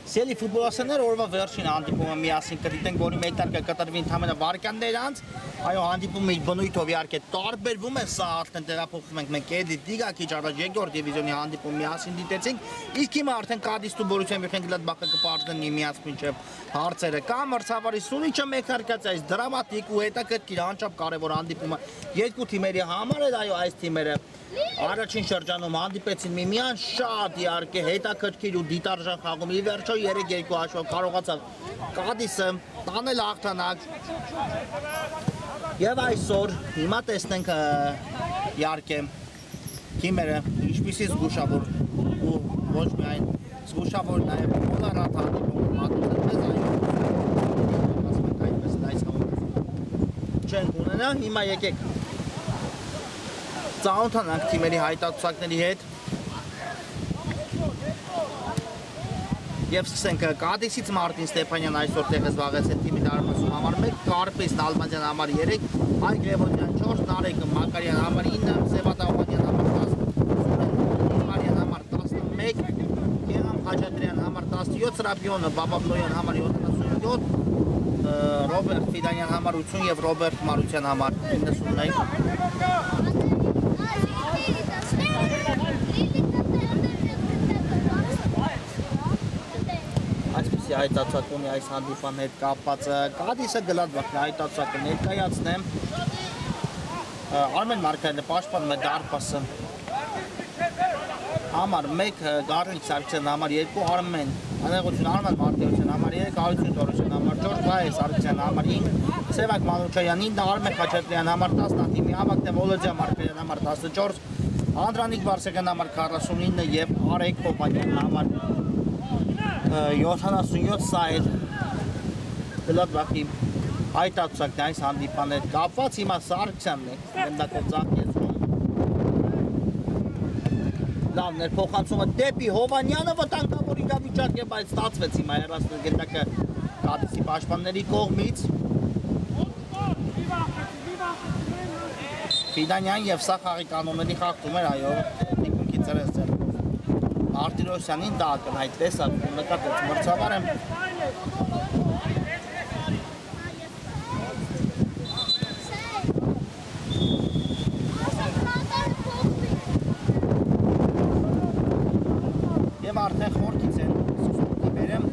Սելի ֆուտբոլասերներ օրվա վերջին հանդիպումը միասին կդիտենք, որի մեյտարկը կտրվի ընդամենը վարքյաններ անց, այո հանդիպումը իր բնույթով իհարկե տարբերվում է, սա արդեն տեղափոխվում ենք մենք էդի դիգա քիչ առաջ երկրորդ դիվիզիոնի հանդիպում միասին դիտեցինք, իսկ հիմա արդեն Կադիսթու Բորուսիա Մյունխեն-Գլադբախը կպարզնի միած մինչև հարցերը կա, մրցավարի Սունիչը մեկնարկած այս դրամատիկ ու հետաքրքիր անչափ կարևոր հանդիպումը երկու թիմերի համար էր, այո այս թիմերը առաջին շրջանում հանդիպեցին միմյանց շատ իհարկե հետաքրքիր ու դիտարժան խաղում ի վերջո 3-2 հաշվով կարողացավ Կադիսը տանել հաղթանակ եւ այսօր հիմա տեսնենք իհարկե թիմերը ինչպիսի զգուշավոր ու ոչ միայն զգուշավոր նաեւ մոլարատ հանդիպում մատուցել այո ասենք այդպես այս խաղում չեն ունենա հիմա եկեք ծանոթանանք թիմերի հայտարարությունների հետ եւ սկսենք Կադիսից Մարտին Ստեփանյան այսօր տեղը զբաղեց այդ թիմի դարմասում համար 1 Կարպես Նալբանդյան համար 3 Հայկ Լևոնյան 4 Նարեկ Մակարյան համար 9 Սևատավանյան համար 10 Մարյան համար 11 Գեգամ Խաչատրյան համար 17 Սրապիոնը Բաբաբլոյան համար 77 Ռոբերտ Ֆիդանյան համար 80 եւ Ռոբերտ Մարության համար 91 Այսպիսի հայտարարություն է այս հանդիպման հետ կապված Կադիսը Գլադբախը հայտարարություն ներկայացնեմ Արմեն Մարկարյանը պաշտպանում է դարպասը համար 1 Գառնիկ Սարգսյան համար 2 Արմեն Անեղություն Արմեն Մարտիրոսյան համար 3 Արություն Թորոսյան համար 4 Վայ Սարգսյան համար 5 Սևակ Մանուչյան 9 Արմեն Խաչատրյան համար 10 Նատիմի Ավագ Վոլոդիա Մարկարյան համար 14 Անդրանիկ Բարսեղյան համար 49 եւ Արեկ Հովանյան համար 77 սա էր Գլադբախի հայտարարությունն այս հանդիպան հետ կապված հիմա Սարգսյանն է գնդակով ծաղկեցնում լավ ներփոխանցումը դեպի Հովանյանը վտանգավոր իրավիճակ է բայց ստացվեց հիմա հեռացնել գնդակը Կադիսի պաշտպանների կողմից Ֆիդանյան եւ սա խաղի կանոնների խախտում էր այո տեխնիկի ծրես Մարտիրոսյանին դա ակնհայտ տեսավ նկատեց մրցավարը Եվ արդեն խորքից են սուսուկի բերեմ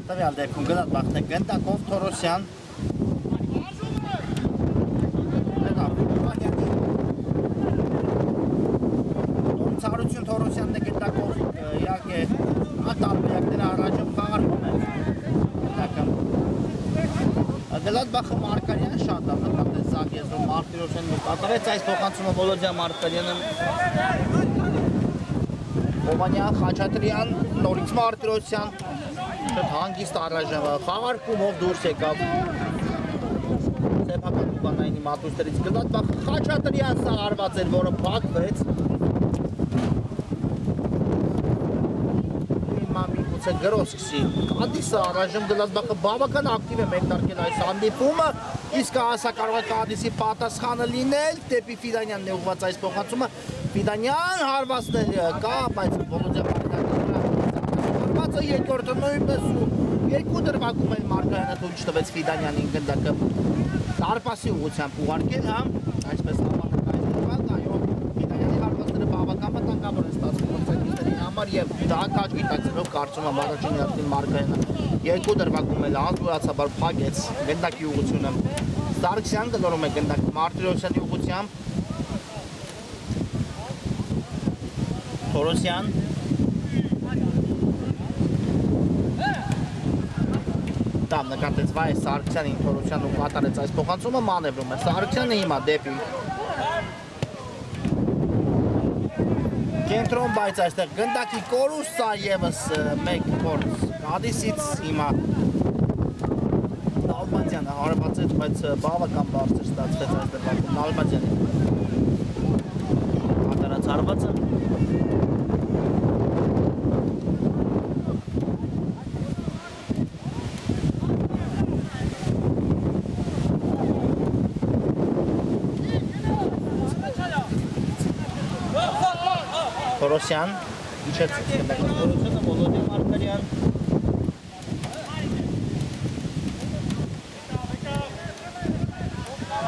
Տվյալ դեպքում Գլադբախն է գնդակով Թորոսյան Հարություն Թորոսյանն է գնդակով իհարկե տարբերակները առաջում խաղարկում է Գլադբախը Մարկարյան շատ է նկատեց Զակ եզրում Մարտիրոսյանն կատարեց այս փոխանցումը Վոլոդիա Մարկարյանը Հովանյան Խաչատրյան նորից Մարտիրոսյան հանգիստ առայժմ խաղարկումով դուրս եկավ սեփական ուղանայինի մատուցներից Գլադբախը Խաչատրյան սա արված էր, որը փակվեց Մամիկուցը գրոսքսի Կադիսը առայժմ Գլադբախը բավական ակտիվ է մեկնարկել այս հանդիպումը իսկ հասա կարող է Կադիսի պատասխանը լինել դեպի Ֆիդանյանն է ուղղված այս փոխանցումը Ֆիդանյան հարվածներ կա բայց Վոլոդիա երկրորդը նույնպես ու երկու դրվագում էլ Մարկարյանը թույլ չտվեց Ֆիդանյանին գնդակը դարպասի ուղղությամբ ուղարկել հա այսպես համակարգային դրվագ այո Ֆիդանյանի հարվածները բավական վտանգավոր են ստացվում մրցակիցների համար եւ դա քաչքի տակցելով կարծում եմ առաջին հերթին Մարկարյանը երկու դրվագում էլ անզորացաբար փակեց գնդակի ուղղությունը Սարգսյան գլորում է գնդակը Մարտիրոսյանի ուղղությամբ Թորոսյան Տամ նկատեց Վայ Սարգսյանին Թորոսյանը ու կատարեց այս փոխանցումը մանևրում է Սարգսյանը հիմա դեպի կենտրոն բայց այստեղ գնդակի կորուստա եւս մեկ փորձ Կադիսից հիմա Նալբանդյանը հարվածեց բայց բավական բարձր ստացվեց այս դեպքում Նալբանդյանը Կանանց հարվածը Թորոսյան իջեցից կնդակավորությունը Վոլոդիա Մարկարյան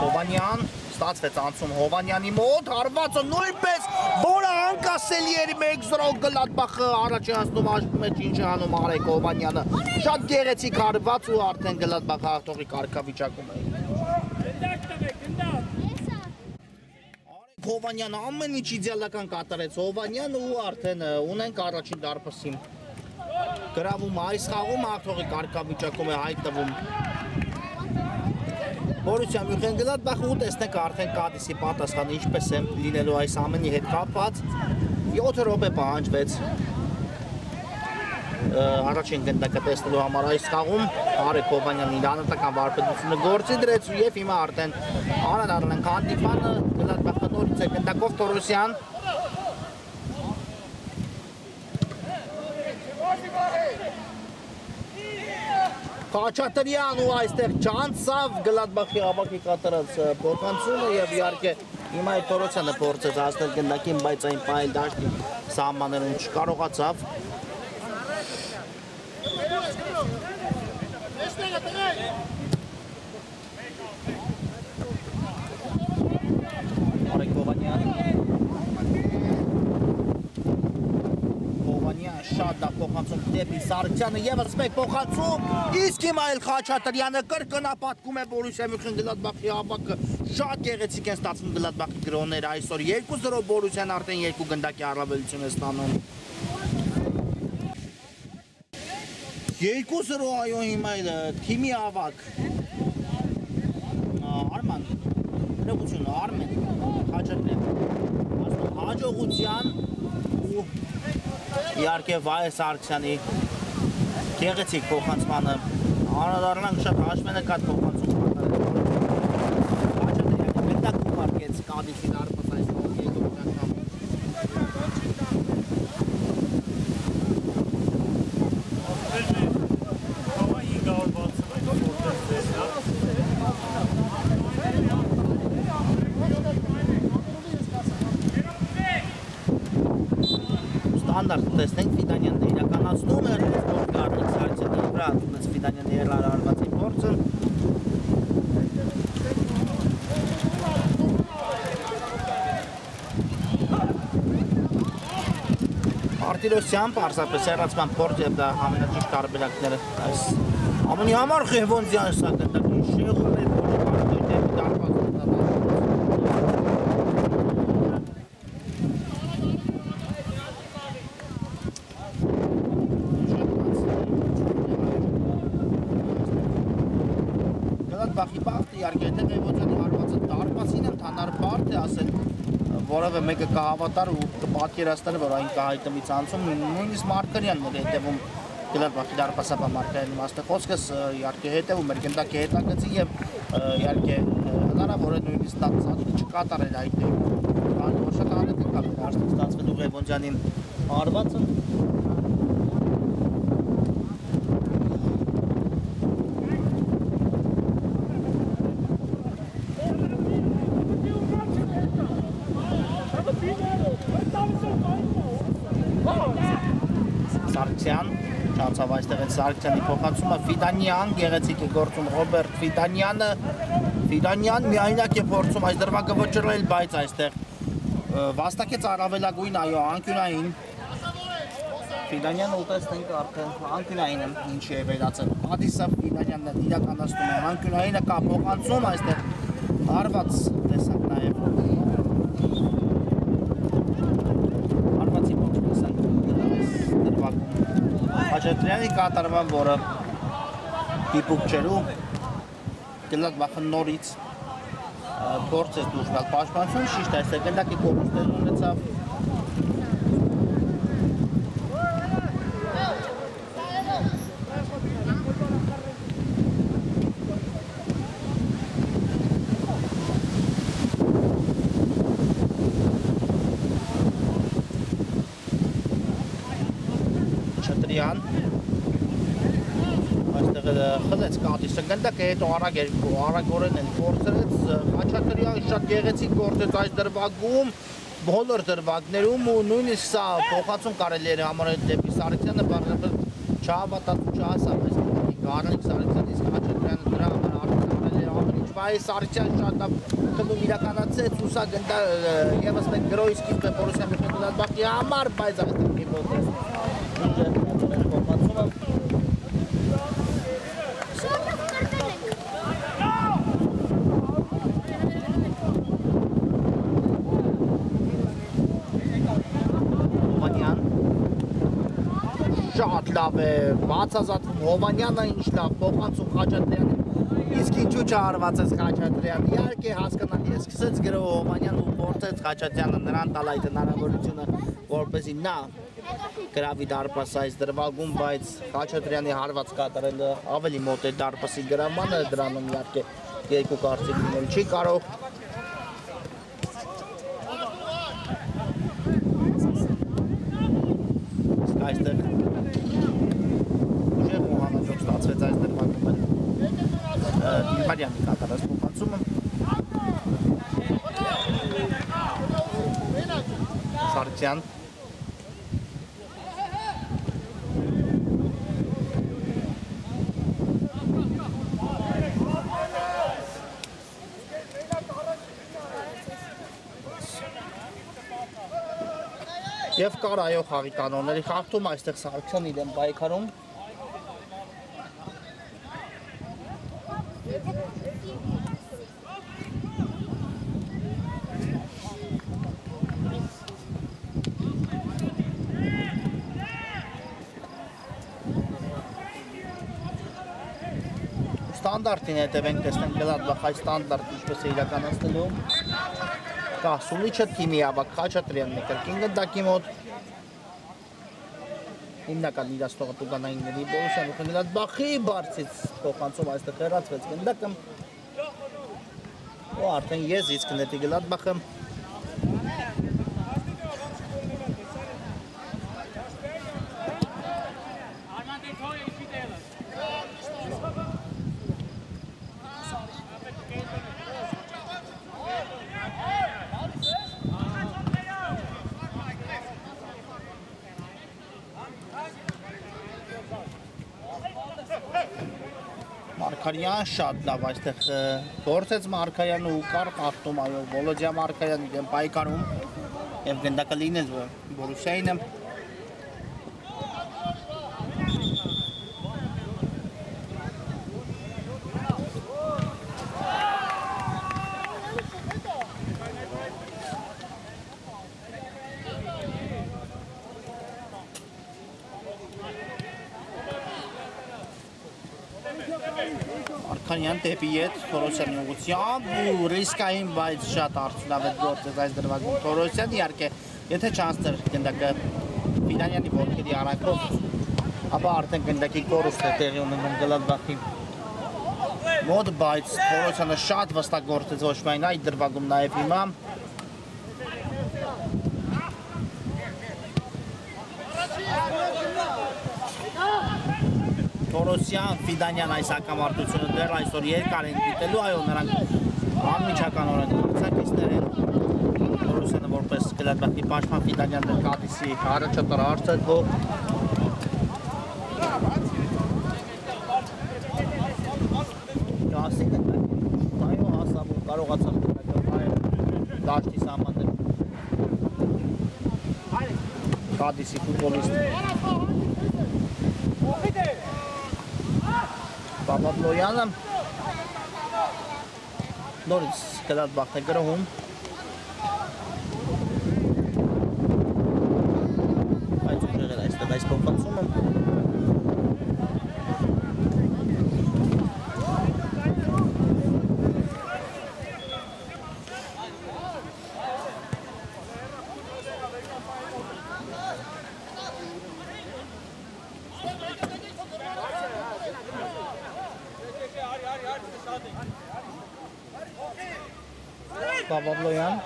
Հովանյան ստացվեց անցում Հովանյանի մոտ հարվածը նույնպես որը անկասելի էր 1-0 Գլադբախը առաջացնում հաշվում է ինչ է անում Արեգ Հովանյանը շատ գեղեցիկ հարված ու արդեն Գլադբախը հաղթողի կարգավիճակում է Հովանյանը ամեն ինչ իդեալական կատարեց Հովանյանը ու արդեն ունենք առաջին դարպասին գրավում այս խաղում հաղթողի կարգավիճակում է հայտնվում Բորուսիա Մյունխեն-Գլադբախը ու տեսնենք արդեն Կադիսի պատասխանը ինչպես է լինելու այս ամենի հետ կապված 7 րոպե պահանջվեց առաջին գնդակը տեսնելու համար այս խաղում Արեգ Հովանյանն իր անհատական վարպետությունը գործի դրեց և հիմա արդեն անդրադառնում ենք հանդիպանը Գլադբախը նորից է գնդակով Թորոսյան Խաչատրյան ու այստեղ չանցավ Գլադբախի ավակի կատարած փոխանցումը և իհարկե հիմա այդ Թորոսյանը փորձեց հասնել գնդակին, բայց այն պահել դաշտի սահմաններում չկարողացավ Արեգ Հովանյան շատ դա փոխանցում դեպի Սարգսյանը ևս մեկ փոխանցում իսկ հիմա էլ Խաչատրյանը կրկնապատկում է Բորուսիա Մյունխեն-Գլադբախի ավակը շատ գեղեցիկ են ստացվում Գլադբախի գրոները այսօր 2-0 Բորուսիան արդեն 2 գնդակի առավելություն է ստանում 2-0 այո հիմա էլ թիմի ավակ Արման գրողություն Արմեն Խաչատրյան հաջողության ու իհարկե Վայե Սարգսյանի գեղեցիկ փոխանցմանը անդրադառնանք շատ հաշվենկատ փոխանցում Խաչատրյանը գնդակում արկեց Կադիսի դարպաս այս երկրորդ անգամ Ստանդարտ տեսնենք Ֆիդանյանն իրականացնում է Սպորտգարդից Սարգսյանի վրա ունեց Ֆիդանյանի հեռարարվածի փորձը Արտիրոսյան պարզապես հեռացման փորձ և դա ամենաճիշտ տարբերակները այս ամենի համար Ղևոնդյան սա գնդակին շեղում է որը մարդոյ դեպի դարպաս Գլադբախի բախտը իհարկե եթե Ղևոնդյանի հարվածը դարպասին ընդհանար բարդ է ասել որևէ մեկը կհավատար ու կպատկերացներ, որ այն կհայտնվից անցում, նույնիսկ Մարկարյանն էր հետևում Գլադբախի դարպասապա Մարկարյանի իմաստը խոսքս իհարկե հետևում էր գնդակի հետագծի և իհարկե հնարավոր է նույնիսկ դա չկատարել այդ դեպքում, որ շատ անհետքա ստացվելու Ղևոնդյանին հարվածը Սարգսյան, չանցավ այստեղ են Սարգսյանի փոխանցումը, Ֆիդանյան, գեղեցիկ է գործում Ռոբերտ Ֆիդանյանը, Ֆիդանյան միայնակ է փորձում այս դրվագը վճռել, բայց այստեղ վաստակեց առավելագույն, այո, անկյունային Ֆիդանյանը ուտեսնենք արդեն անկյունային է ինչի է վերացել Կադիսը, Ֆիդանյանն իրականացնում է անկյունայինը կա փոխանցում, այստեղ հարված տեսանք նաև հարվածի փոխ տեսանք Խաչատրյանի կատարման, որը դիպուկ չէր ու Գլադբախը նորից փորձեց դուրս գալ պաշտպանություն, շիշտ այստեղ գնդակի կորուստներ ունեցավ Խաչատրյան այստեղ խլեց կատիսը գնդակ է հետո արագորեն են գործրեց Խաչատրյան շատ գեղեցիկ գործեց այս դրվագում բոլոր դրվագներում ու նույնիսկ սա փոխանցում կարելի էր համարել դեպի Սարգսյանը բառնապես չհավատաց ու չհասավ Գառնիկ Սարգսյանը իսկ Խաչատրյանը դրա համար արարել էր ամեն ինչ վայ Սարգսյան շատ խմբում իրականացեց ու սա գնդա եւս մեկ գրոյսկի Բորուսիա Մենխելադբախի համար բայց այստեղ մի ոդես փոխանցումը շատ լավ է բացազատվում Հովանյանը ինչ լավ փոխանցում Խաչատրյանին իսկ ինչու չհարվածեց Խաչատրյանը իհարկե հասկանալի է սկսեց գրով Հովանյանը ու փորձեց Խաչատրյանը նրան տալ այդ հնարավորությունը որպեսզի նա գրավի դարպաս այս դրվագում բայց Խաչատրյանի հարված կատարելը ավելի մոտ է դարպասի գրավմանը դրանում իհարկե երկու կարծիք լինել չի կարող այստեղ ուժեղ ու հանածով ստացվեց այս դրվագում Դիլբարյանի կատարած փոխանցումը Սարգսյան Եվ կար այո խաղի կանոնների խախտում, այստեղ Սարգսյանը իրեն պայքարում Ստանդարտին հետևենք տեսնենք Գլադբախ այս ստանդարտ ինչպես է իրականացնելու Կա Սուլիչը թիմի ավակ Խաչատրյանն է կրկին գնդակի մոտ հիմնական իրացնողը տուգանայինների Բորուսիա Մենխելադբախի բարձից փոխանցում այստեղ հեռացվեց գնդակը ու արդեն եզից կնետի Գլադբախը Մարկարյան շատ լավ այստեղ գործեց Մարկարյանը ու կար խախտում այո Վոլոդիա Մարկարյանը իրեն պայքարում եւ գնդակը լինեց Բորուսիայինը Արքանյան դեպի ետ Թորոսյանի ուղղությամբ ու ռիսկային բայց շատ արդյունավետ գործեց այս դրվագում Թորոսյան իհարկե եթե չանցներ գնդակը Ֆիդանյանի ոտքերի արանքով ապա արդեն գնդակի կորուստ է տեղի ունենում Գլադբախի մոտ բայց Թորոսյանը շատ վստահ գործեց ոչ միայն այդ դրվագում նաև հիմա Թորոսյան, Ֆիդանյան այս հակամարտությունը դեռ այսօր երկար են դիտելու, այո նրանք անմիջականորեն հարցակիցներ են Թորոսյանը որպես Գլադբախի պաշտպան Ֆիդանյան դեր Կատիսի առաջատար արձակվող Կասի գնդակ, այո հասավ ու կարողացավ դաշտի սահմաններ Կատիսի ֆուտբոլիստ Պապապլոյանը նորից Գլադբախն է գրոհում բայց ուժեղ էր այստեղ այս փոխանցումը Պապապլոյան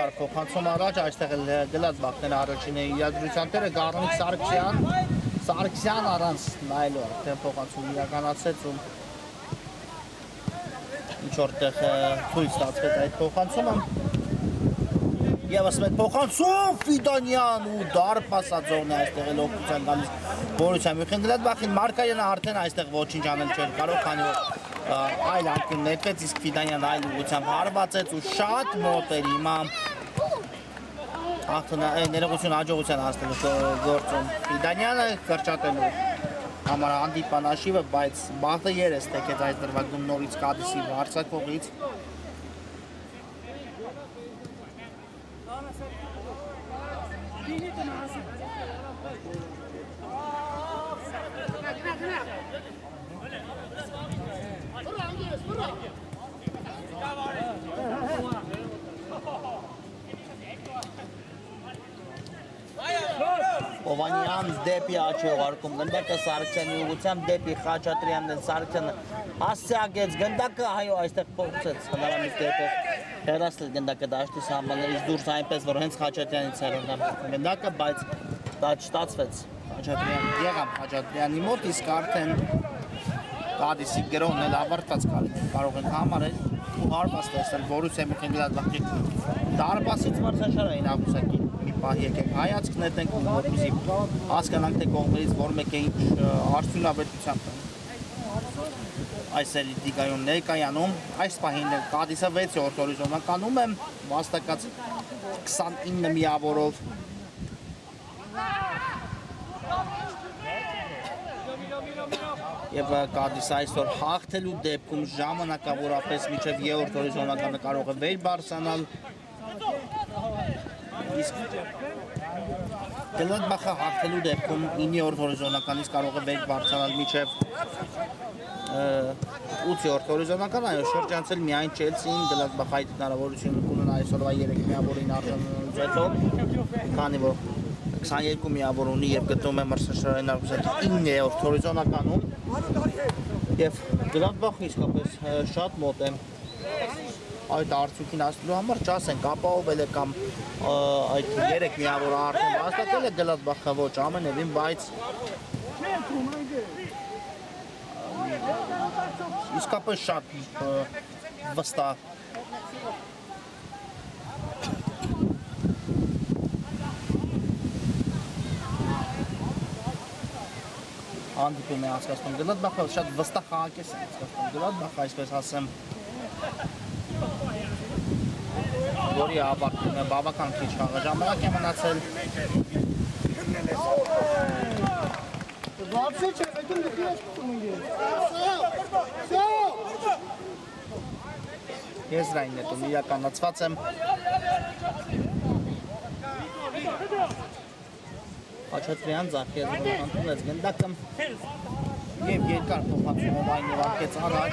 կար փոխանցում առաջ, այստեղ էլ Գլադբախն առաջինը իրադրության տերը Գառնիկ Սարգսյան առանց նայելու արդեն փոխանցում իրականացեց ու ինչ որտեղ թույլ ստացվեց այդ փոխանցումը Եվս մեկ փոխանցում Ֆիդանյան ու դարպասածողն է այստեղ էլ օգնության գալիս Բորուսիա Մյունխեն-Գլադբախին Մարկարյանը արդեն այստեղ ոչինչ անել չէր կարող, քանի որ այլ անկյուն նետվեց, իսկ Ֆիդանյան այլ ուղղությամբ հարվածեց ու շատ մոտ էր հիմա ներողություն հաջողության հասնելու գործում Ֆիդանյանը կրճատելու համար հանդիպան աշիվը, բայց բախտը երես թեքեց այս դրվագում նորից Կադիսի վարձակողից Ովանյան դեպի աչի ուղարկում, գնդակը Սարգսյանի ուղղությամբ դեպի Խաչատրյանն էլ Սարգսյանը հասցեագեց, գնդակը հայո այստեղ փոխցեց, հնարամիտ դեպով հեռացնել գնդակը դաշտի սահմաններից դուրս այնպես, որ հենց Խաչատրյանից էր գնդակը, բայց դա չստացվեց եղավ Խաչատրյանի մոտ, իսկ արդեն Կադիսի գրոհն էլ ավարտած կարող ենք համարել ու հարված տեսնել Բորուսիա Մյունխեն-Գլադբախի դարպասից մրցաշարային աղյուսակի մի պահ եկեք հայացք նետենք ու որպեսզի հասկանանք թե կողմերից որ մեկը ինչ արդյունավետությամբ այս էլ դիգայում ներկայանում այս պահին Կադիսը 6-րդ հորիզոնականում է վաստակած 29 միավորով Եվ Կադիսը այսօր հաղթելու դեպքում ժամանակավորապես մինչև 3-րդ հորիզոնականը կարող է վեր բարձրանալ իսկ Գլադբախը հաղթելու դեպքում 9-րդ հորիզոնականից կարող է վեր բարձրանալ մինչև 8-րդ հորիզոնական այո շրջանցել միայն Չելսին Գլադբախը այդ հնարավորությունը կունենա այսօրվա 3 միավորին արժանանալուց հետո քանի որ 22 միավոր ունի եւ գտնվում է մրցաշարային աղյուսակի 9-րդ հորիզոնականում եւ Գլադբախը իսկապես շատ մոտ է այդ արդյունքին հասնելու համար չասենք ապահովել է կամ այդ 3 միավորը արդեն վաստակել է Գլադբախը ոչ ամենևին բայց իսկապես շատ վստահ հանդիպում է անցկացնում Գլադբախը շատ վստահ խաղակես է անցկացնում Գլադբախը այսպես ասեմ որի ավարտում է բավական քիչ խաղը ժամանակ է մնացել Եզրային նետում իրականացված եմ Խաչատրյան ձախ ընդունեց գնդակը և երկար փոխանցումով այն ուղարկեց առաջ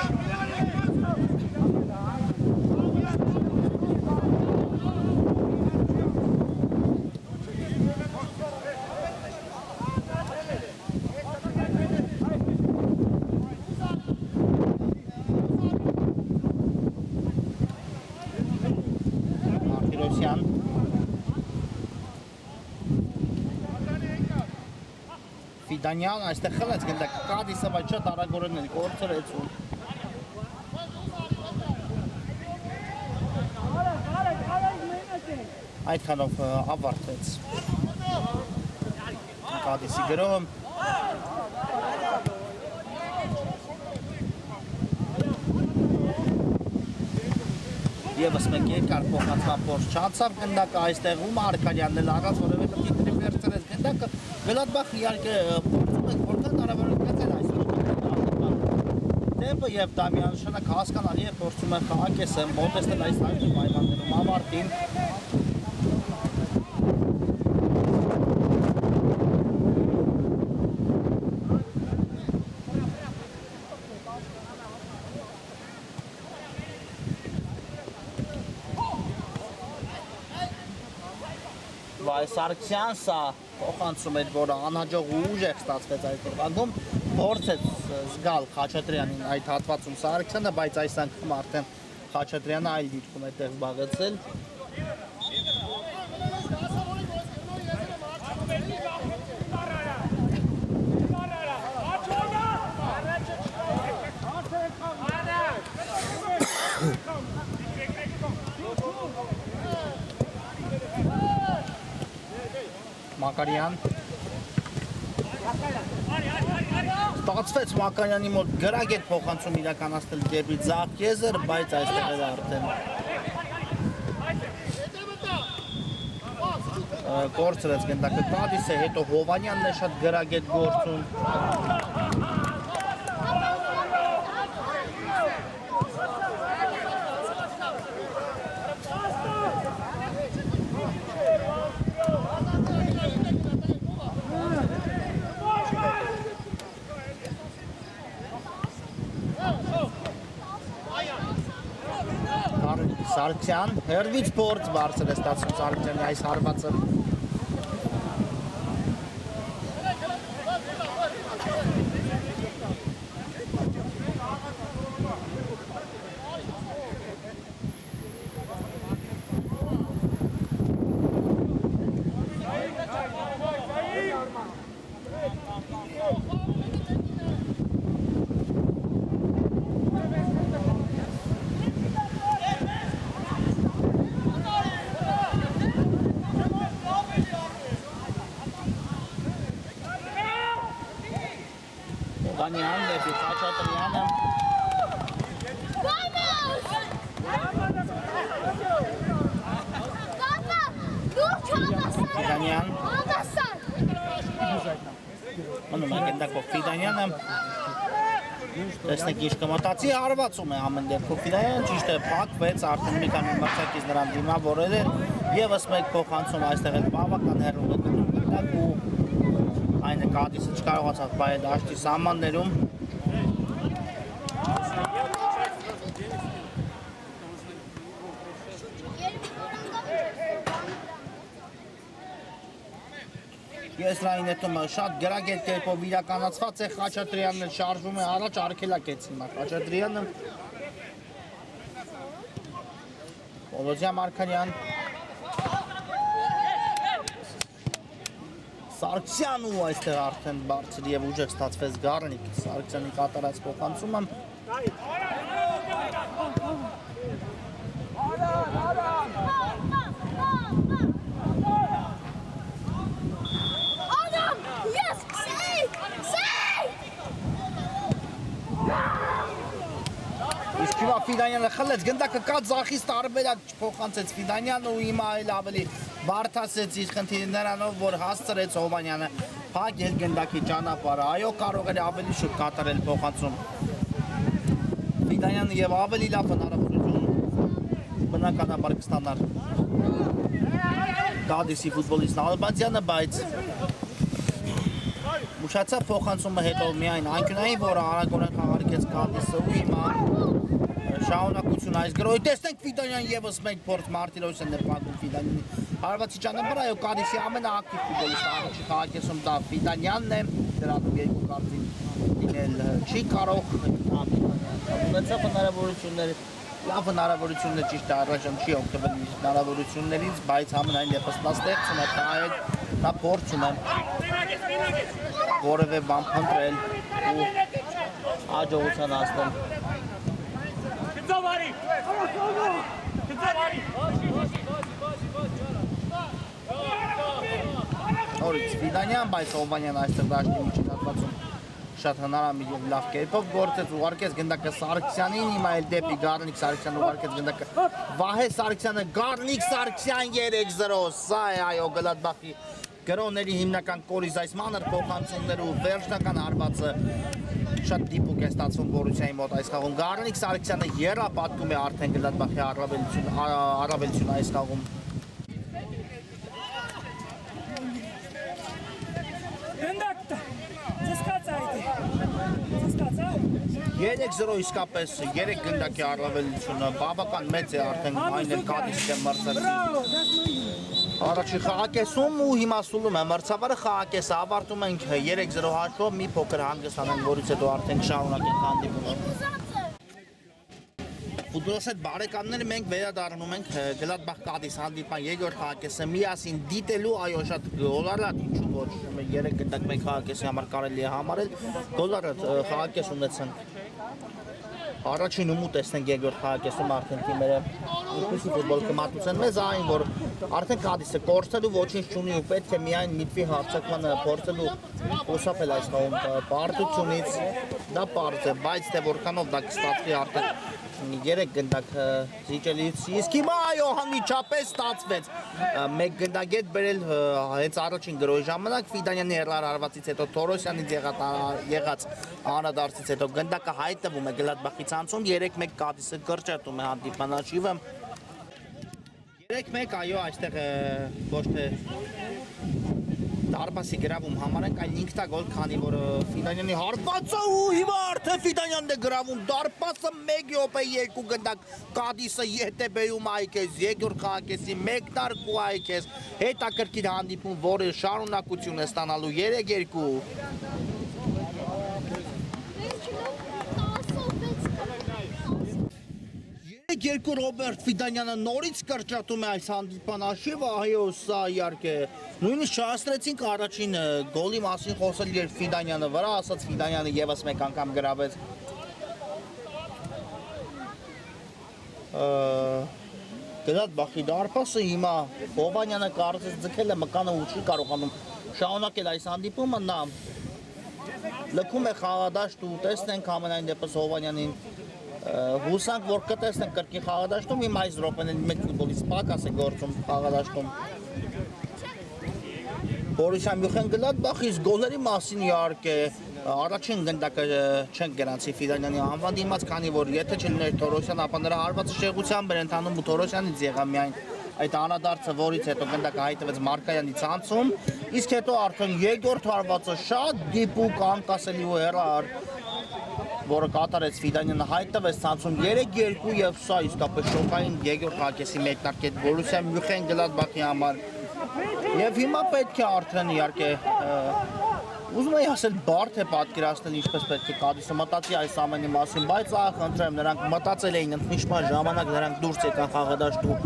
Մարտիրոսյան Ֆիդանյան այստեղ խլեց գնդակը Կադիսը բայց շատ արագորեն էլ կորցրեց ու այդքանով ավարտվեց Կադիսի գրոհը Եվս մեկ երկար փոխանցման փորձ չանցավ գնդակը այստեղ ու Մարկարյանն էլ առած որևէ մտքի վերցրեց գնդակը Գլադբախը իհարկե փորձում է որքան հնարավոր գծել այսօր տեմպը եւ դա միանշանակ հասկանալի է փորձում է խաղակեսը մոտեցնել այս այդում պայմաններում ավարտին Սարգսյան սա փոխանցում էր, որը անհաջող ուժեղ ստացվեց այդ դրվագում, փորձեց զգալ Խաչատրյանին այդ հատվածում Սարգսյանը, բայց այս անգամ արդեն Խաչատրյանը այլ դիրքում է տեղ զբաղեցել Մակարյան Ստացվեց Մակարյանի մոտ գրագետ փոխանցում իրականացնել դեպի ձախ եզր, բայց այստեղ էլ արդեն կորցրեց գնդակը գալիս է, հետո Հովանյանն է շատ գրագետ գործում Սարգսյան, հերվից փորձ բարձր է ստացում Սարգսյանի այս հարվածը Հովանյան դեպի Խաչատրյանը Ֆիդանյան Մնում է գնդակով Ֆիդանյանը Տեսնեք ինչ կմտածի հարվածում է ամեն դեպքում Ֆիդանյանը ճիշտ է փակվեց արդեն մի քանի մրցակից նրան դիմավորել էր ևս մեկ փոխանցում այստեղ էլ բավական հեռու է գնում գնդակ ու այն է Կադիսը չկարողացավ բայել դաշտի սահմաններում Եզրային հետում շատ գրագետ կերպով իրականացված է Խաչատրյանն շարժվում է առաջ արգելակեցին Խաչատրյանը Պոլոզյան Մարկարյան Սարգսյան ու այստեղ արդեն բարձր և ուժեղ ստացվեց Գառնիկ Սարգսյանի կատարած փոխանցումը Իսկ հիմա Ֆիդանյանը խլեց գնդակը կա ձախից տարբերակ չփոխանցեց Ֆիդանյանը ու հիմա այլ ավելի բարդացեց իր խնդիրը նրանով, որ հասցրեց Հովանյանը փակել գնդակի ճանապարհը։ Այո, կարող էր ավելի շուտ կատարել փոխանցում։ Ֆիդանյանը եւ ավելի լավ հնարավորություն բնականաբար կստանար Կադիսի ֆուտբոլիստն Ալբանցյանը, բայց ուշացավ փոխանցումը հետո միայն անկյունային, որը արագորեն խաղարկեց Կադիսը ու հիմա շահունակություն այս գրոյի տեսնենք Ֆիդանյան եւս մեկ փորձ Մարտիրոսյանն է փակում Ֆիդանյանի հարվածի ճանապարհը, այո Կադիսի ամենաակտիվ ֆուտբոլիստը առաջի խաղակեսում դա Ֆիդանյանն է, դրանում երկու կարտին դիմել չի կարող ունեցավ հնարավորություններ լավ հնարավորություններ ճիշտ է առայժմ չի օգտվել իր հնարավորություններից, բայց ամենայն դեպս նա ստեղծում է փայել, նա փորձում է որևէ բան փնտրել ու հաջողության հասնել Օրից Ֆիդանյան, բայց Հովանյան այստեղ դաշտի միջին հատվածում շատ հնարամիտ և լավ կերպով գործեց, ուղարկեց գնդակը Սարգսյանին, հիմա էլ դեպի Գառնիկ Սարգսյանը ուղարկեց գնդակը Վահե Սարգսյանը, Գառնիկ Սարգսյան 3-0, սա է այո Գլադբախի գրոների հիմնական կորիզ այս մանր փոխանցումները ու վերջնական հարվածը շատ դիպուկ է ստացվում Բորուսիայի մոտ այս խաղում։ Գառնիկ Սարգսյանը եռապատկում է արդեն Գլադբախի առավելությունը այս խաղում։ 3-0 իսկապես 3 գնդակի առավելությունը բավական մեծ է արդեն այն էլ Կադիսի դեմ մրցակցի առաջի խաղակեսում ու հիմա սուլում է մրցավարը խաղակեսը ավարտում ենք 3-0 հաշվով մի փոքր հանգստանանք որից հետո արդեն շարունակենք հանդիպումը Ֆուտբոլոս հետ բարեկամները մենք վերադառնում ենք Գլադբախ Կադիս հանդիպման երկրորդ խաղակեսը միասին դիտելու այո շատ գոլարատ ինչու ոչ 3 գնդակ մեկ խաղակեսի համար կարելի է համարել գոլարատ խաղակես ունեցանք Առաջին ումու տեսնենք երկրորդ խաղակեսում արդեն թիմերը ինչպեսի ֆուտբոլ կմատուցեն մեզ այն, որ արդեն Կադիսը կորցնելու ոչինչ չունի ու պետք է միայն միտվի հարձակմանը փորձելու խուսափել այս խաղում պարտությունից, դա պարզ է, բայց թե որքանով դա կստացվի արդեն 3 գնդակ զիջելից, իսկ հիմա այո անմիջապես ստացվեց մեկ գնդագետ բերել հենց առաջին գրոհի ժամանակ Ֆիդանյանի հեռարարվածից հետո Թորոսյանից եղած անդրադարձից հետո գնդակը հայտնվում է Գլադբախի ցանցում 3-1 Կադիսը կրճատում է հանդիպանաշիվը 3-1 այո այստեղ ոչ թե դարպասի գրավում համարենք այլ ինքնագոլ քանի որ Ֆիդանյանի հարվածը ու հիմա արդեն Ֆիդանյանն է գրավում դարպասը 1 րոպե 2 գնդակ Կադիսը ԵՏԲ-ում այքես երկրորդ խաղակեսի 1-2 այքես հետաքրքիր հանդիպում որը շարունակություն է ստանալու 3-2 Երկու Ռոբերտ Ֆիդանյանը նորից կրճատում է այս հանդիպանաշիվը, այո, սա իհարկե նույնիսկ չհասցրեցինք առաջին գոլի մասին խոսել, երբ Ֆիդանյանը վրա ասաց Ֆիդանյանը եւս մեկ անգամ գրավեց Գլադբախի դարպասը հիմա Հովանյանը կարծես ձգել է մկանը ու չի կարողանում շարունակել այս հանդիպումը, նա լքում է խաղադաշտ ու տեսնենք ամենայն դեպս Հովանյանին Հուսանք, որ կտեսնենք կրկին խաղադաշտում, հիմա այս րոպեներին մեկ ֆուտբոլից պակաս է գործում խաղադաշտում Բորիսյան Մյունխեն Գլադբախից գոլերի մասին իհարկե առաջին գնդակը չենք գրանցի Ֆիդանյանի անվան դիմաց, քանի որ եթե չլիներ Թորոսյան, ապա նրա հարվածը շեղությամբ էր ընթանում ու Թորոսյանից եղավ միայն այդ անդրադարձը, որից հետո գնդակը հայտնվեց Մարկայանի ցանցում, իսկ հետո արդեն երկրորդ հարվածը շատ դիպուկ անկասելի ու հեռար որը կատարեց Ֆիդանյանը հայտնվեց ցանցում 3-2 եւ սա իսկապես շոկային երկրորդ խաղակեսի մեկնարկետ Բորուսիա Մյունխեն Գլադբախի համար եւ հիմա պետք է արդեն իհարկե ուզում եի ասել բարդ է պատկերացնել ինչպես պետք է Կադիսը մտածի այս ամենի մասին բայց խնդրեմ նրանք մտածել էին ընդմիջման ժամանակ նրանք դուրս եկան խաղադաշտու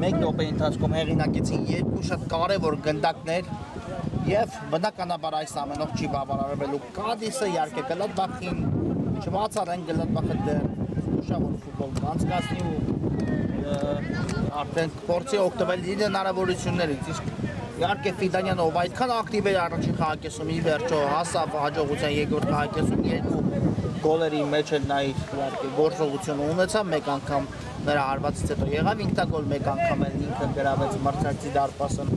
1 րոպեի ընթացքում հեղինակեցին երկու շատ կարևոր գնդակներ Եվ բնականաբար այս ամենով չի բավարարվելու Կադիսը իհարկե Գլադբախին չմացառեն Գլադբախը դեռ ուշավոր ֆուտբոլ կանցկացնի ու արդեն փորձի օգտվել իր հնարավորություններից իսկ իհարկե Ֆիդանյանը ով այդքան ակտիվ էր առաջին խաղակեսում ի վերջո հասավ հաջողության երկրորդ խաղակեսում երկու գոլերի մեջ էլ նա իհարկե գործողություն ունեցավ մեկ անգամ նրա հարվածից հետո եղավ ինքնագոլ մեկ անգամ էլ ինքը գրավեց մրցակցի դարպասը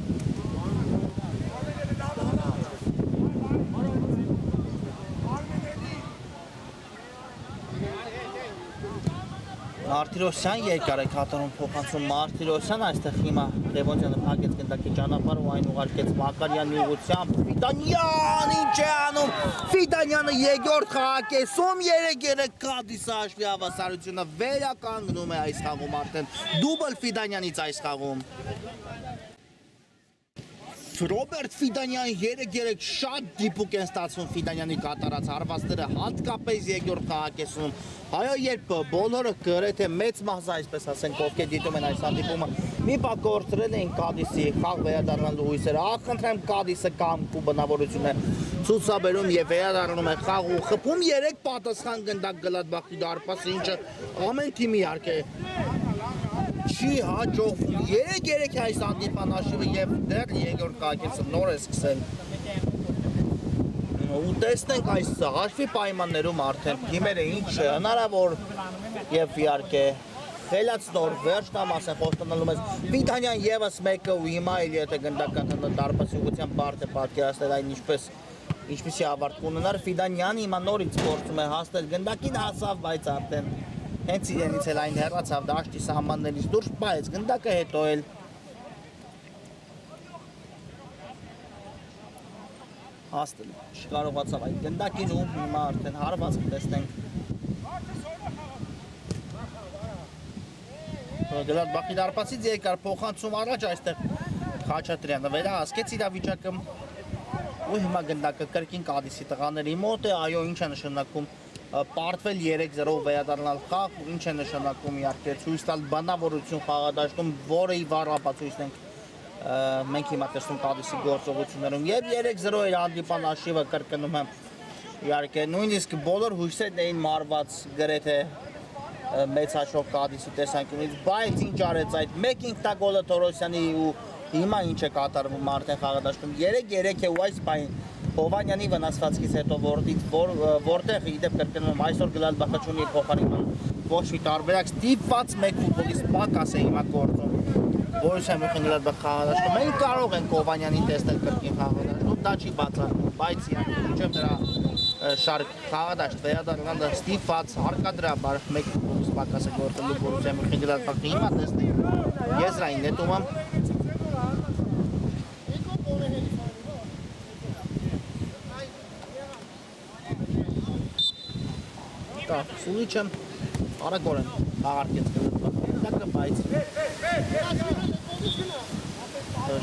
Մարտիրոսյան երկար է կատարում փոխանցում Մարտիրոսյան այստեղ հիմա Լևոնյանը փակեց գնդակի ճանապարհը ու այն ուղարկեց Մակարյանի ուղղությամբ Ֆիդանյան ինչ է անում Ֆիդանյանը երկրորդ խաղակեսում 3-3 Կադիսը հաշվի հավասարությունը վերականգնում է այս խաղում արդեն դուբլ Ֆիդանյանից այս խաղում Ռոբերտ Ֆիդանյան 3-3 շատ դիպուկ են ստացվում Ֆիդանյանի կատարած հարվածները հատկապես երկրորդ խաղակեսում Այո, երբ բոլորը գրեթե մեծ մահզա, այսպես ասենք, ովքեր դիտում են այս հանդիպումը, մի պահ կորցրել էին Կադիսի խաղ վերադառնալու հույսերը, ախնդրեմ Կադիսը կամք ու բնավորություն է ցուցաբերում եւ վերադառնում է խաղ ու խփում 3 պատասխան գնդակ Գլադբախի դարպասը, ինչը ամեն թիմի իհարկե չի հաջողվում 3-3 այս հանդիպանաշիվը եւ դեռ երկրորդ խաղակեսը նոր է սկսել ու տեսնենք այս հաշվի պայմաններում արդեն թիմերը ինչ է հնարավոր եւ իհարկե խելացնոր վերջնամաս են խոստանալու մեզ Ֆիդանյան եւս մեկը ու հիմա էլ եթե գնդական դարպասի ուղղությամբ բարդ է պատկերացնել այն ինչպեսի ավարտ կունենար Ֆիդանյանը հիմա նորից փորձում է հասնել գնդակին հասավ բայց արդեն հենց իրենից էլ այն հեռացավ դաշտի սահմաններից դուրս բայց գնդակը հետո էլ հասնել չկարողացավ այդ գնդակին ու հիմա արդեն հարված կտեսնենք Գլադբախի դարպասից երկար փոխանցում առաջ այստեղ Խաչատրյանը վերահասկեց իրավիճակը ու հիմա գնդակը կրկին Կադիսի տղաների մոտ է այո ինչ է նշանակում պարտվել 3-0 վերադառնալ խաղ ու ինչ է նշանակում իհարկե ցույց տալ բանավորություն խաղադաշտում որը ի վառ ապացույցն ենք մենք հիմա տեսնում Կադիսի գործողություններում եւ 3-0 էր հանդիպան աշիվը կրկնում եմ Իհարկե նույնիսկ բոլոր հույսերն էին մարված գրեթե մեծ հաշվով Կադիսի տեսանկյունից, բայց ինչ արեց այդ մեկ ինքնագոլը Թորոսյանի ու հիմա ինչ է կատարվում արդեն խաղադաշտում 3-3 է ու այս բային Հովանյանի վնասվածքից հետո որտեղ իդեպ կրկնում այսօր Գլադբախը չունի փոխարինման ոչ մի տարբերակ ստիպված մեկ ֆուտբոլիստ պակաս է հիմա գործում Բորուսիա Մյունխեն-Գլադբախ խաղադաշտում մենք կարող ենք Հովանյանին տեսնել կրկին խաղադաշտում դա չի բացառվում բայց իհարկե նրա շարք խաղադաշտ վերադառնալը ստիպված հարկադրաբար մեկ ֆուտբոլիստ պակաս է գործելու Բորուսիա Մյունխեն-Գլադբախը հիմա տեսնենք եզրային նետումը Սուլիչը արագորեն աղարկեց գլդակը, բայց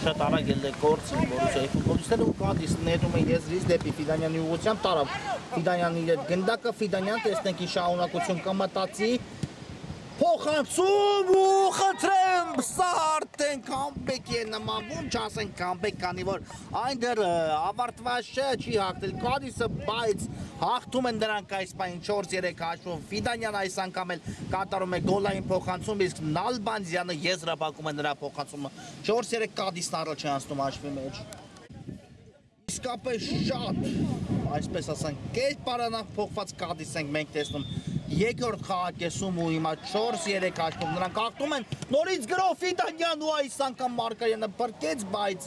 շատ արագ էլ է գործին Բորուսիայի ֆուտբոլիստները ու Կադիսն նետում է եզրից դեպի Ֆիդանյանի ուղղությամբ տարավ Ֆիդանյանի հետ գնդակը Ֆիդանյան տեսնենք ի շահունակություն կմտածի Փոխանցում ու խնդրեմ սա արդեն կամբեկ է նմանվում, չասենք կամբեկ, քանի որ այն դեռ ավարտված չի հաղթել Կադիսը, բայց հաղթում են նրանք այս պահին 4-3 հաշվով Ֆիդանյան այս անգամ էլ կատարում է գոլային փոխանցում, իսկ Նալբանդյանը եզրափակում է նրա փոխանցումը 4-3 Կադիսն առաջ է անցնում հաշվի մեջ Իսկապես շատ, այսպես ասենք, կերպարանակ փոխված Կադիս ենք մենք տեսնում Երկրորդ խաղակեսում ու հիմա 4-3 հաշվով նրանք հաղթում են նորից գրով Ֆիդանյան ու այս անգամ Մարկարյանը բրկեց, բայց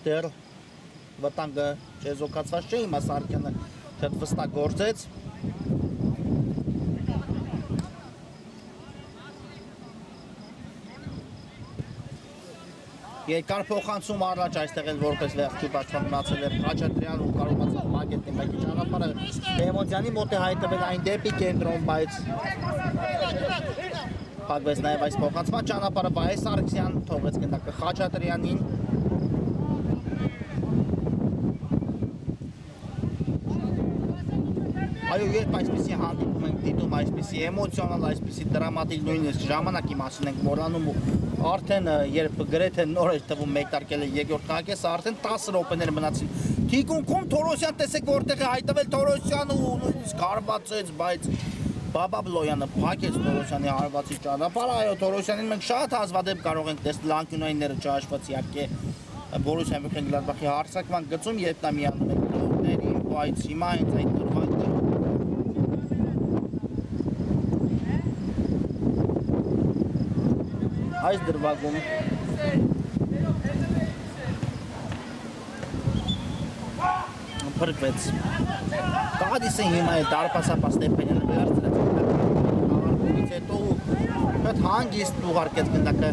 դեռ վտանգը չեզոքացված չէ, հիմա Սարգսյանը շատ վստահ գործեց Երկար փոխանցում առաջ այստեղ էլ որպես վերջի պաշտպան մնացել է Խաչատրյան ու կարողացավ մագետնի մեկի ճանապարհը Բեմոդյանի մոտ է հայտնվել այն դեպի կենտրոն, բայց փակվեց նաև այս փոխանցման ճանապարհը Վահե Սարգսյան թողեց գնդակը Խաչատրյանին Այո, երբ այսպիսի հանդիպում ենք դիտում, այսպիսի էմոցիոնալ, այսպիսի դրամատիկ նույնիսկ ժամանակի մասին ենք մոռանում ու արդեն երբ գրեթե նոր է թվում մեկտարկել է երկրորդ խաղակեսը, արդեն 10 րոպեներ մնացին։ Թիկունքում Թորոսյան տեսեք որտեղ է հայտնվել Թորոսյանը ու նույնիսկ հարվածեց, բայց Բաբաբլոյանը փակեց Թորոսյանի հարվածի ճանապարհը, այո, Թորոսյանին մենք շատ հազվադեպ կարող ենք տեսնել անկյունայինները չհաշված իհարկե Բորուսիա Մյունխեն-Գլադբախի հարձակման գծում, երբ նա միանում է գոլերին, բայց հիմա հենց այդ դրվագը այս դրվագում փրկվեց Կադիսը հիմա է դարպասապա Ստեփանյանը վերցրեց հետո շատ հանգիստ ուղարկեց գնդակը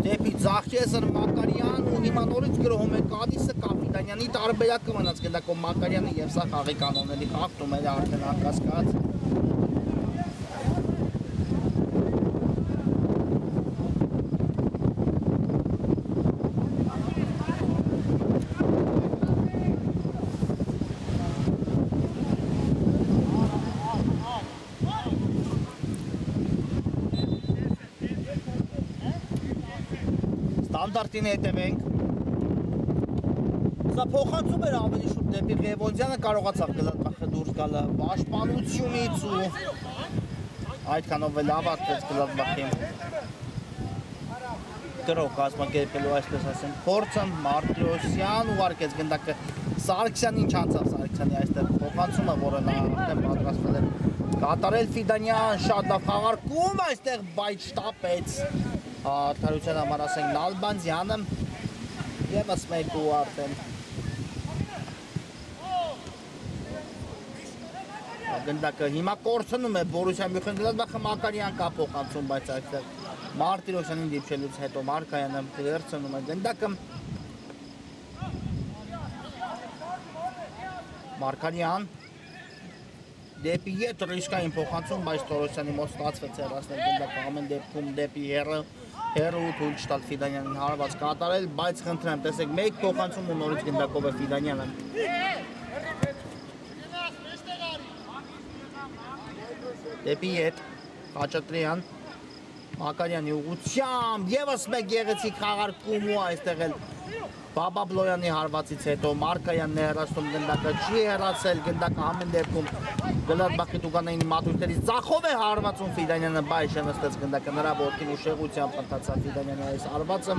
դեպի Ձախչեզր Մակարյան ու հիմա նորից գրոհում է Կադիսը Կապիտանյանի տարբերակը մնաց գնդակով Մակարյանը եւ սա խաղի կանոնների խախտում է արդեն անկասկած Ստանդարտին հետևենք Սա փոխանցում էր ավելի շուտ դեպի Ղևոնդյանը կարողացավ Գլադբախը դուրս գալը պաշտպանությունից ու այդքանով էլ ավարտվեց Գլադբախի գրող կազմակերպելու այսպես ասենք փորձը Մարտիրոսյան ուղարկեց գնդակը Սարգսյանին չանցավ Սարգսյանի այստեղ փոխանցումը, որը նա արդեն պատրաստվել էր կատարել Ֆիդանյան շատ լավ խաղարկում այստեղ, բայց շտապեց Արդարության համար ասենք Նալբանդյանը ևս մեկ ու արդեն գնդակը հիմա կորցնում է Բորուսիա Մյունխեն-Գլադբախը Մակարյան կա փոխանցում, բայց այստեղ Մարտիրոսյանին դիպչելուց հետո Մարկարյանը վերցնում է գնդակը Մարկարյան դեպի ետ ռիսկային փոխանցում, բայց Թորոսյանի մոտ ստացվեց հեռացնել գնդակը ամեն դեպքում դեպի հեռու թույլ չտալ Ֆիդանյանին հարված կատարել, բայց խնդրեմ տեսեք մեկ փոխանցում ու նորից գնդակով է Ֆիդանյանը դեպի ետ Խաչատրյան Մակարյանի ուղղությամբ ևս մեկ գեղեցիկ խաղարկում ու այստեղ էլ Բաբաբլոյանի հարվածից հետո Մարկայանն է հեռացնում գնդակը, չի հեռացել գնդակը ամեն դեպքում Գլադբախի տուգանային մատույրներից ձախով է հարվածում Ֆիդանյանը, բայց նստեց գնդակը նրա ոտքին ուշեղությամբ պատացավ Ֆիդանյանի այս հարվածը։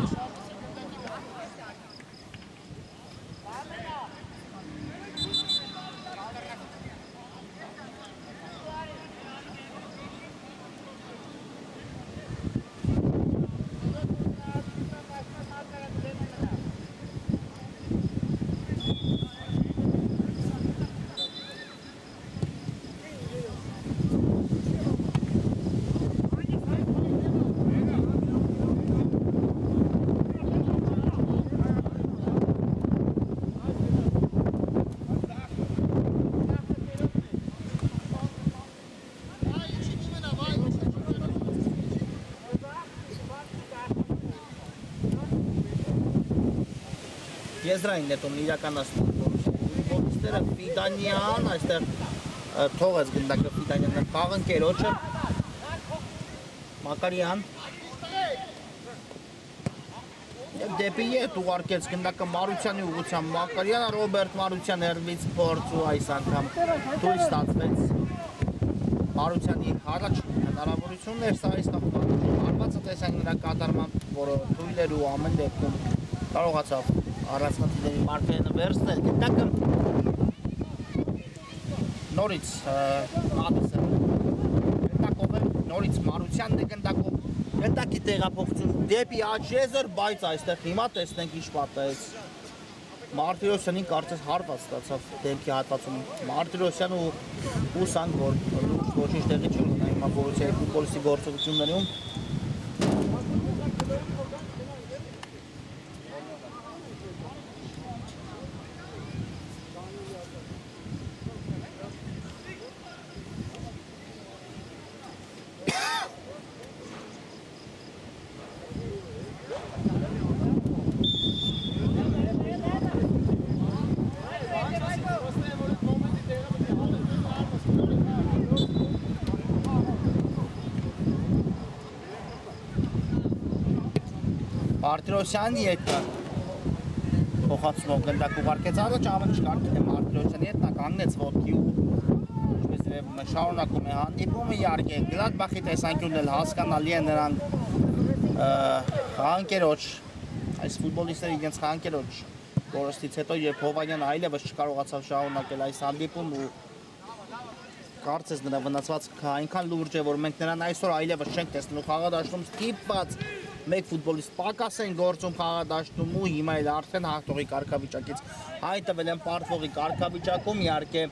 Եզրային նետում իրականացնում ֆուտբոլիստները Ֆիդանյան, այստեղ թողեց գնդակը Ֆիդանյանը խաղընկերոջը Մակարյան եւ դեպի ետ ուղարկեց գնդակը Մարությանի ուղղությամբ Մակարյանը Ռոբերտ Մարության հերվից փորձ ու այս անգամ թույլ ստացվեց Մարությանի առաջ հնարավորությունն էր սա այստեղ հարվածը տեսանք նրա կատարմամբ, որը թույլ էր ու ամեն դեպքում կարողացավ առանցքների Մարկայանը վերցնել գնդակը նորից Մադիսը գնդակով է նորից Մարությանն է գնդակի տեղափոխություն դեպի Աչեզր, բայց այստեղ հիմա տեսնենք ինչ պատահեց Մարտիրոսյանին կարծես հարված ստացավ դեմքի հատվածում Մարտիրոսյանը ու սանք որ ոչինչ տեղի չունենա հիմա Բորուսիայի ֆուտբոլիստի գործողություններում Մարտիրոսյանի հետ փոխանցնող գնդակ ուղարկեց առաջ ամեն ինչ կարելի է Մարտիրոսյանի հետ նա կանգնեց ոտքի ու ինչպես դեպքում շարունակում է հանդիպումը իհարկե Գլադբախի տեսանկյունն էլ հասկանալի է նրանք խաղանկերոջ այս ֆուտբոլիստները իրենց խաղանկերոջ կորստից հետո երբ Հովանյանը այլևս չկարողացավ շարունակել այս հանդիպումը ու կարծես նրա վնասվածքը այնքան լուրջ է որ մենք նրան այսօր այլևս չենք տեսնելու խաղադաշտում ստիպված մեկ ֆուտբոլիստ պակաս են գործում խաղադաշտում ու հիմա էլ արդեն հաղթողի կարգավիճակից հայտնվել են պարտվողի կարգավիճակում իհարկե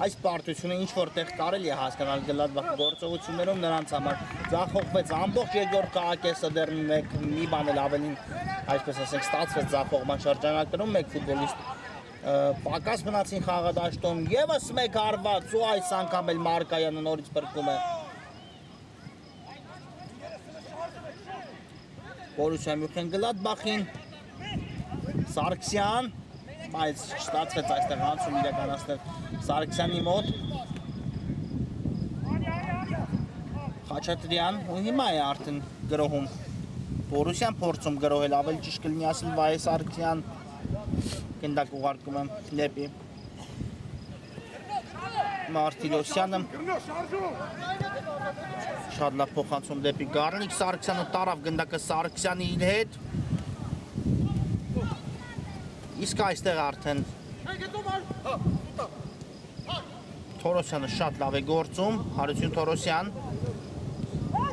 այս պարտությունը ինչ որտեղ կարելի է հասկանալ Գլադբախի գործողություններում նրանց համար ձախողվեց ամբողջ երկրորդ քաղաքեսը դեռ մի բան էլ ավելին այսպես ասենք ստացվեց ձախողման շրջանակներում մեկ ֆուտբոլիստ պակաս մնացին խաղադաշտում եւս մեկ հարված ու այս անգամ էլ Մարկայանը նորից բրկում է Բորուսիա Մյունխեն-Գլադբախին Սարգսյան, բայց չստացվեց այստեղ անցում իրականացնել Սարգսյանի մոտ Խաչատրյան ու հիմա է արդեն գրոհում Բորուսիան փորձում գրոհել ավելի ճիշտ կլինի ասել Վահե Սարգսյան գնդակ ուղարկում եմ դեպի Մարտիրոսյանը շատ լավ փոխանցում դեպի Գառնիկ Սարգսյանը տարավ գնդակը Սարգսյանի հետ իսկ այստեղ արդեն Թորոսյանը շատ լավ է գործում Հարություն Թորոսյան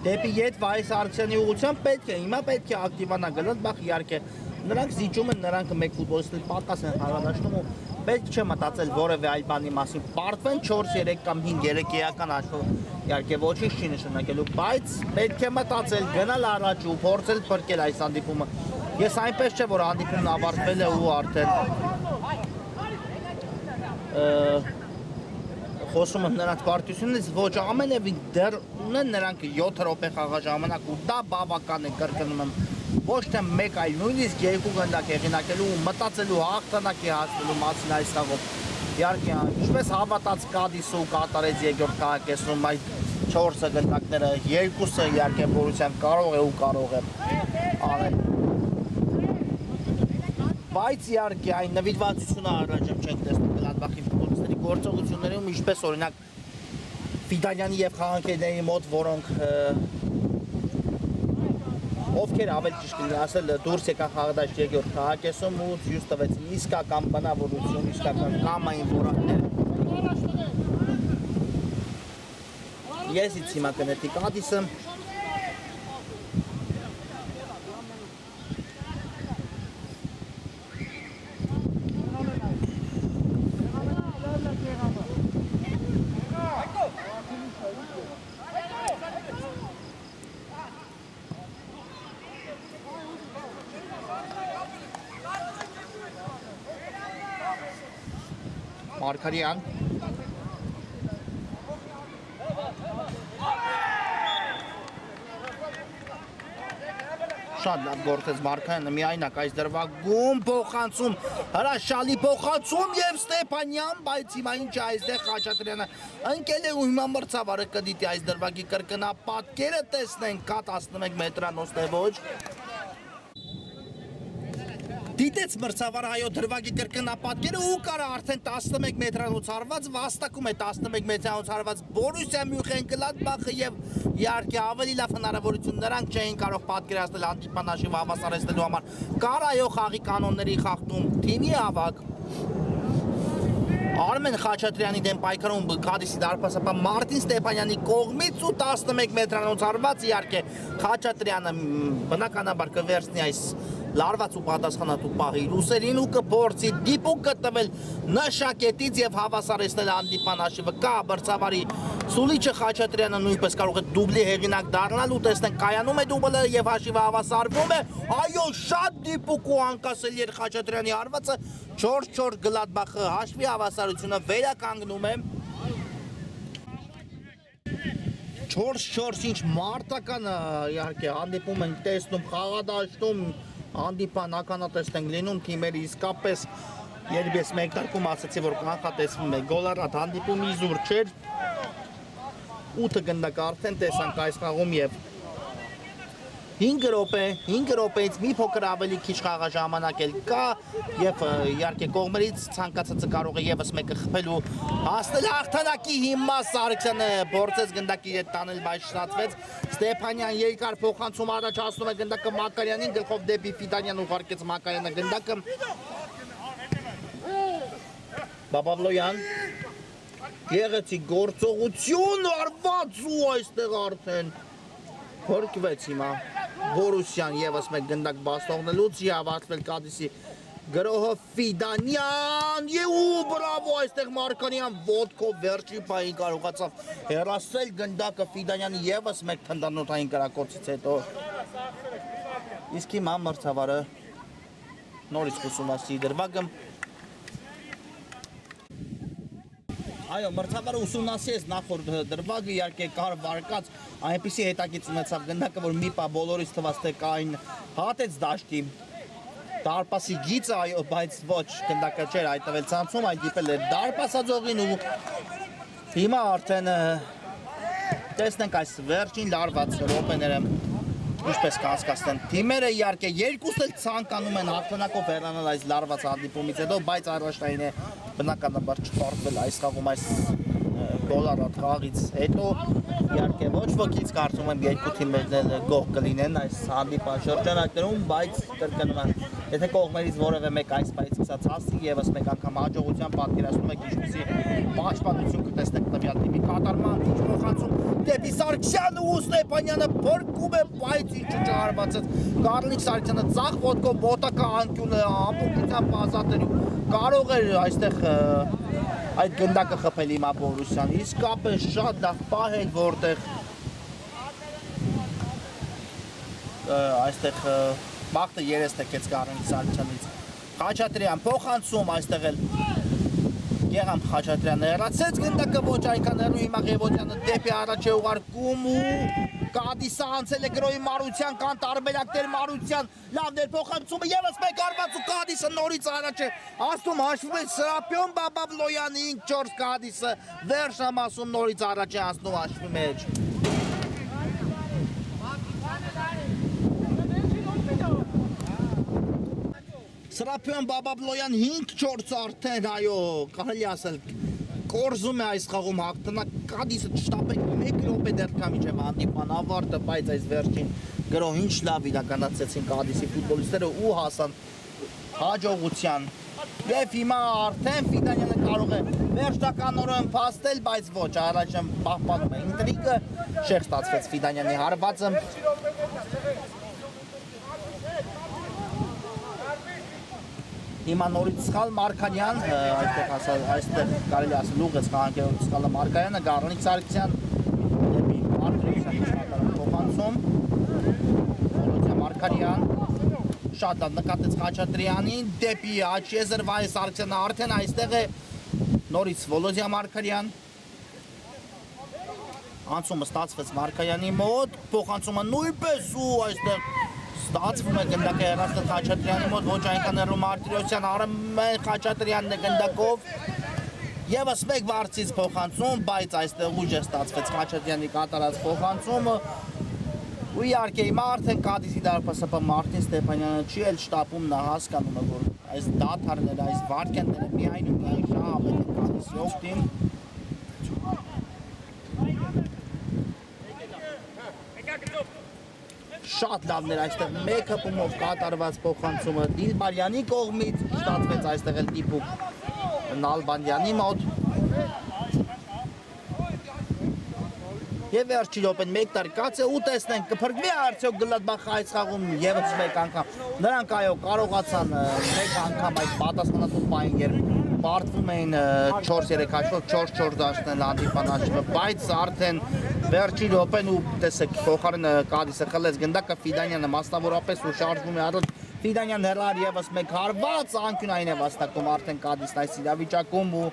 դեպի ետ Վահե Սարգսյանի ուղղությամբ պետք է հիմա պետք է ակտիվանա Գլադբախ իհարկե նրանք զիջում են նրանք մեկ ֆուտբոլիստներ պակաս են խաղադաշտում ու պետք չէ մտածել որևէ այլ բանի մասին պարտվեն 4-3 կամ 5-3 էական աշխով իհարկե ոչինչ չի նշանակելու բայց պետք է մտածել գնալ առաջ ու փորձել փրկել այս հանդիպումը ես այնպես չէ որ հանդիպումն ավարտվել է ու արդեն խոսում եմ նրանց պարտությունից ոչ ամենևին դեռ ունեն նրանք 7 րոպե խաղաժամանակ ու դա բավական է կրկնում եմ ոչ թե մեկ այլ նույնիսկ երկու գնդակ հեղինակելու ու մտածելու հաղթանակի հասնելու մասին այս խաղով իհարկե ինչպես հավատաց Կադիսը ու կատարեց երկրորդ քաղաքեսում այդ 4 գնդակները երկուսը իհարկե Բորուսիան կարող է անել Բայց իհարկե այն նվիրվածությունը առաջ չենք տեսնում Գլադբախի ֆուտբոլիստների գործողություններում, ինչպես օրինակ Ֆիդանյանի եւ Խաղանքեյների մոտ, որոնք ովքեր ավելի ճիշտ կլինի ասել դուրս եկան խաղադաշտ երկրորդ քաղաքեսում ու ցույց տվեցին իսկական բնավորություն, իսկական կամային որակներ։ Ես ից հիմա կնետի Կադիսը Մարկարյան շատ լավ գործեց Մարկարյանը միայնակ այս դրվագում փոխանցում հրաշալի փոխանցում եւ Ստեփանյան բայց հիմա ինչ է այստեղ Խաչատրյանը ընկել է ու հիմա մրցավարը կդիտի այս դրվագի կրկնապատկերը տեսնենք կա 11 մետրանոց թե ոչ Դիտեց մրցավարը հայո դրվագի կրկնապատկերը ու կարա արդեն 11 մետրանոց հարված վաստակում է 11 մետրանոց հարված Բորուսիա Մյունխեն-Գլադբախը եւ իհարկե ավելի լավ հնարավորություն նրանք չէին կարող պատկերացնել հանդիպման հաշիվը հավասարեցնելու համար կարայո խաղի կանոնների խախտում թիմի ավակ Արմեն Խաչատրյանի դեմ պայքարում Կադիսի դարպասապան Մարտին Ստեփանյանի կողմից ու 11 մետրանոց հարված իհարկե Խաչատրյանը բնականաբար կվերցնի այս լարված ու պատասխանատու պահի ռուսերին ու կփորձի դիպուկ կտվել նշակետից եւ հավասարեցնել հանդիպման հաշիվը կա մրցավարի Սուլիչը Խաչատրյանը նույնպես կարող է դուբլի հեղինակ դառնալ ու տեսնենք կայանում է դուբլը եւ հաշիվը հավասարվում է այո շատ դիպուկ ու անկասելի էր Խաչատրյանի հարվածը 4-4 Գլադբախը հաշվի հավասարությունը վերականգնում է 4-4 ինչ մարտական իհարկե հանդիպում ենք տեսնում խաղադաշտում հանդիպան ականատես ենք լինում թիմերի իսկապես երբ ես մեկ դարքում ասացի որ կանխատեսվում է գոլառատ հանդիպում իզուր չէր 8 գնդակ արդեն տեսանք այս խաղում եւ 5 րոպեից մի փոքր ավելի քիչ խաղաժամանակ էլ կա եւ իհարկե կողմերից ցանկացածը կարող է եւս մեկը խփել ու հասնել հաղթանակի հիմա Սարգսյանը փորձեց գնդակի հետ տանել բայց շտացվեց Ստեփանյան երկար փոխանցում առաջ հասնում է գնդակը Մակարյանին գլխով դեպի Ֆիդանյան ուղարկեց Մակարյանը գնդակը Բաբավլոյան Գեղեցիկ գործողություն արված ու այստեղ արդեն Հորկվեց հիմա Բորուսյան եւս մեկ գնդակ բաստողնելուց ավարտվել Կադիսի գրոհը Ֆիդանյան ու բրավո այստեղ Մարկարյան ոտքով վերջի պահին կարողացավ հեռացնել գնդակը Ֆիդանյանի եւս մեկ թնդանոթային կրակոցից հետո իսկ հիմա մրցավարը նորից ուսումնասիրի դրվագը Այո, մրցավարը ուսումնասիրեց նախորդ դրվագը, իհարկե կար վարկած, այնպիսի հետաքրքիր ունեցավ գնդակը, որ մի պահ բոլորից թվաց թե կային հատեց դաշտի դարպասի գիծը, այո, բայց ոչ գնդակը չէր հայտնվել ցանցում, այն դիպել էր դարպասաձողին ու հիմա արդեն տեսնենք այս վերջին լարված րոպեները ինչպես կհասկացնեն թիմերը իհարկե երկուսն էլ ցանկանում են հաղթանակով հեռանալ այս լարված հանդիպումից հետո, բայց առաջնային է բնականաբար չփորձվել այս խաղում այս գոլառատ խաղից հետո իհարկե ոչ ոքից կարծում եմ երկու թիմերն էլ գող կլինեն այս հանդիպան շրջանակներում, բայց կրկնում եմ, եթե կողմերից որևէ մեկ այս պայից սկսած հասցի եւս մեկ անգամ հաջողությամբ պատկերացնում եք ինչպիսի պաշտպանություն կտեսնեք տվյալ թիմի կատարման ինչ փոխանցում դեպի Սարգսյանը ու Ստեփանյանը փրկում է բայց ինչը չհարվածեց Կարլիկ Սարգսյանը ցախ ոտքով մոտակա անկյունը ամբողջությամբ ազատելու կարող էր այստեղ այդ գնդակը խփել հիմա Բորուսյան իսկապես շատ լավ պահել որտեղ այստեղ բախտը երես տեկեց Կարլիկ Սարգսյանից Խաչատրյան փոխանցում այստեղ էլ Գեղամ Խաչատրյանը հեռացեց գնդակը ոչ այնքան հեռու հիմա Ղևոնդյանը դեպի առաջ է ուղարկում ու Կադիսը անցել է գրոյի Մարության կան տարբերակներ Մարության լավ ներփոխանցումը եւս մեկ արված ու Կադիսը նորից առաջ է ասում հաշվում է Սրապիոն Բաբավլոյանի 5-4 Կադիսը վերջամասում նորից առաջ է անցնում հաշվի մեջ Սրափյան Բաբաբլոյան 5-4 արդեն այո, կարելի ասել կորզում է այս խաղում հաղթանակ Կադիսը շտապեք 1 րոպե դեռ կա մինչև հանդիպման ավարտը, բայց այս վերջին գրոհ ինչ լավ իրականացրեցին Կադիսի ֆուտբոլիստները ու հասան հաջողության։ Եվ հիմա արդեն Ֆիդանյանը կարող է վերջնականորեն փաստել, բայց ոչ, առաջն պահպանում է ինտրիգը, շեղ ստացվեց Ֆիդանյանի հարվածը։ Հիմա նորից սխալ Մարկարյան, այստեղ կարելի ասել ուղղեց քաղաքերով սխալը Մարկարյանը, Գառնիկ Սարգսյան դեպի Մարկարյան փոխանցում, Վոլոդյա Մարկարյան, շատ լավ նկատեց Խաչատրյանին, դեպի Աչեզրվայ Սարգսյանը արդեն այստեղ է, նորից Վոլոդյա Մարկարյան, անցումը ստացվեց Մարկարյանի մոտ, փոխանցումը նույնպես ու այստեղ ստացվում է գնդակը հեռացնել Խաչատրյանի մոտ, ոչ այնքան հեռու Մարտիրոսյան, Արմեն Խաչատրյանն է գնդակով ևս մեկ վարձից փոխանցում, բայց այստեղ ուժ է ստացվեց Խաչատրյանի կատարած փոխանցումը ու իհարկե հիմա արդեն Կադիսի դարպասապա Մարտին Ստեփանյանը չի էլ շտապում, նա հասկանում է, որ այս դադարները, այս վարկյանները միայն ու միայն շահավետ են Կադիսի օգտին։ Շատ լավն էր այստեղ մեկ հպումով կատարված փոխանցումը Դիլբարյանի կողմից, ստացվեց այստեղ էլ դիպուկ Նալբանդյանի մոտ։ Եվ վերջի րոպեն մեկ տարկած է ու տեսնենք կփրկվի արդյոք Գլադբախը այս խաղում ևս մեկ անգամ։ Նրանք այո կարողացան մեկ անգամ այդ պատասխանատու պահին, երբ պարտվում էին 4-3 հաշվով 4-4 դաշտնել հանդիպան հաշվը, բայց արդեն վերջի րոպեն ու տեսեք փոխարենը Կադիսը խլեց գնդակը Ֆիդանյանը մասնավորապես ու շարժվում է առաջ Ֆիդանյան հեռար ևս մեկ հարված անկյունային է վաստակում արդեն Կադիսն այս իրավիճակում ու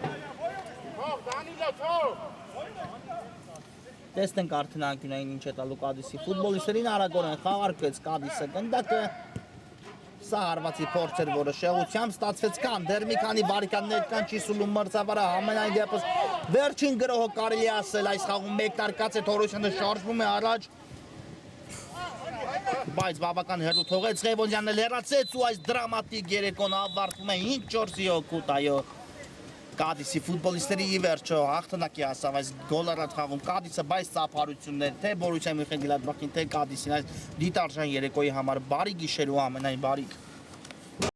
տեսնենք արդեն անկյունային ինչ է տալու Կադիսի ֆուտբոլիստերին արագորեն խաղարկեց Կադիսը գնդակը սա հարվածի փորձ էր, որը շեղությամբ ստացվեց կան, դեռ մի քանի վայրկյաններ կան չի սուլում մրցավարը, համենայն դեպս վերջին գրոհը կարելի ասել այս խաղում մեկ տարկած է Թորոսյանը շարժվում է առաջ, բայց բավական հեռու թողեց Ղևոնդյանն էլ հեռացեց ու այս դրամատիկ երեկոն ավարտվում է 5-4-ի օգուտ, այո Կադիսի ֆուտբոլիստերի ի վերջո հաղթանակի հասավ այս գոլառատ խաղում Կադիսը, բայց ծափարություններ թե Բորուսիա Մյունխեն Գլադբախին, թե Կադիսին այս դիտարժան երեկոյի համար բարի գիշեր ու ամենայն բարիք։